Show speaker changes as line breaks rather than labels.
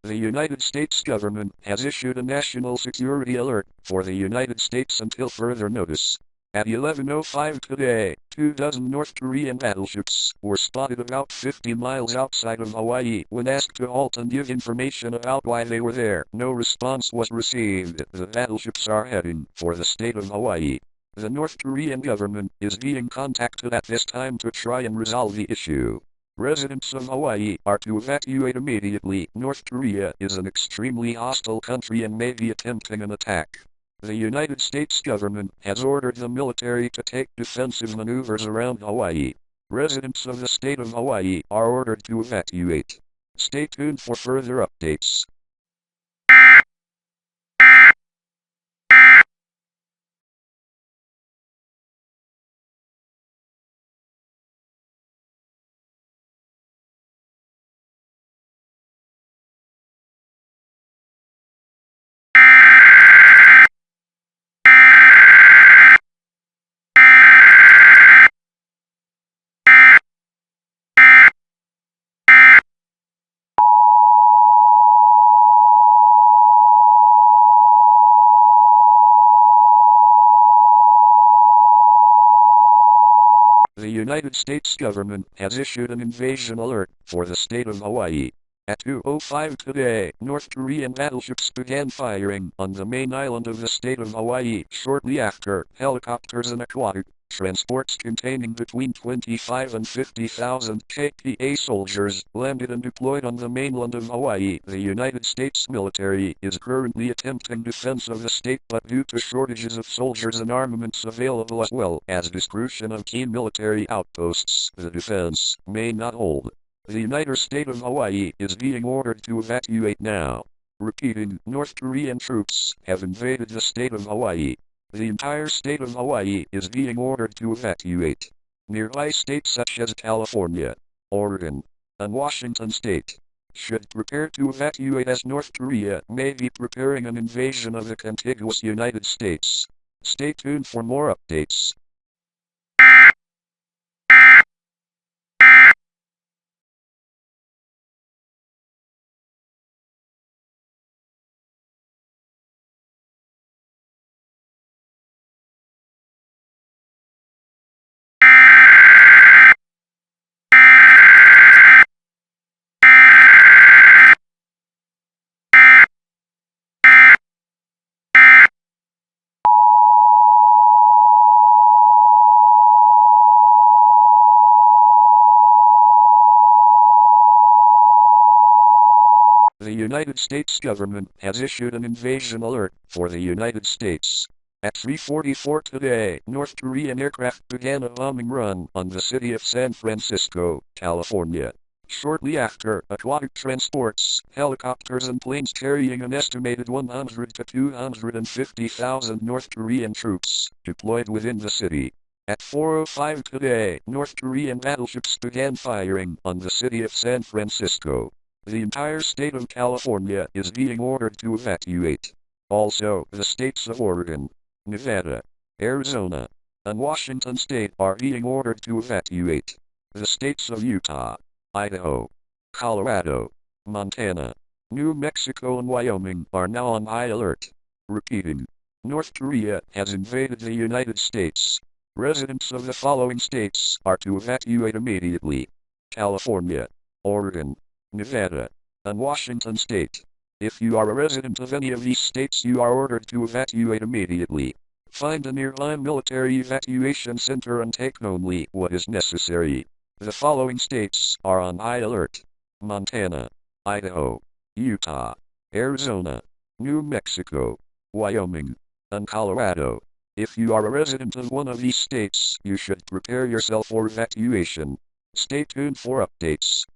The United States government has issued a national security alert for the United States until further notice. At 11:05 today, 24 North Korean battleships were spotted about 50 miles outside of Hawaii. When asked to halt and give information about why they were there, no response was received. The battleships are heading for the state of Hawaii. The North Korean government is being contacted at this time to try and resolve the issue. Residents of Hawaii are to evacuate immediately. North Korea is an extremely hostile country and may be attempting an attack. The United States government has ordered the military to take defensive maneuvers around Hawaii. Residents of the state of Hawaii are ordered to evacuate. Stay tuned for further updates. The United States government has issued an invasion alert for the state of Hawaii. At 2:05 today, North Korean battleships began firing on the main island of the state of Hawaii. Shortly after, helicopters and aquatic transports containing between 25 and 50,000 KPA soldiers landed and deployed on the mainland of Hawaii. The United States military is currently attempting defense of the state, but due to shortages of soldiers and armaments available as well as destruction of key military outposts, the defense may not hold. The United States of Hawaii is being ordered to evacuate now. Repeating, North Korean troops have invaded the state of Hawaii. The entire state of Hawaii is being ordered to evacuate. Nearby states such as California, Oregon, and Washington state should prepare to evacuate as North Korea may be preparing an invasion of the contiguous United States. Stay tuned for more updates. The United States government has issued an invasion alert for the United States. At 3:44 today, North Korean aircraft began a bombing run on the city of San Francisco, California. Shortly after, aquatic transports, helicopters and planes carrying an estimated 100 to 250,000 North Korean troops deployed within the city. At 4:05 today, North Korean battleships began firing on the city of San Francisco. The entire state of California is being ordered to evacuate. Also, the states of Oregon, Nevada, Arizona, and Washington state are being ordered to evacuate. The states of Utah, Idaho, Colorado, Montana, New Mexico and Wyoming are now on high alert. Repeating, North Korea has invaded the United States. Residents of the following states are to evacuate immediately: California, Oregon, Nevada, and Washington state. If you are a resident of any of these states, you are ordered to evacuate immediately. Find a nearby military evacuation center and take only what is necessary. The following states are on high alert: Montana, Idaho, Utah, Arizona, New Mexico, Wyoming, and Colorado. If you are a resident of one of these states, you should prepare yourself for evacuation. Stay tuned for updates.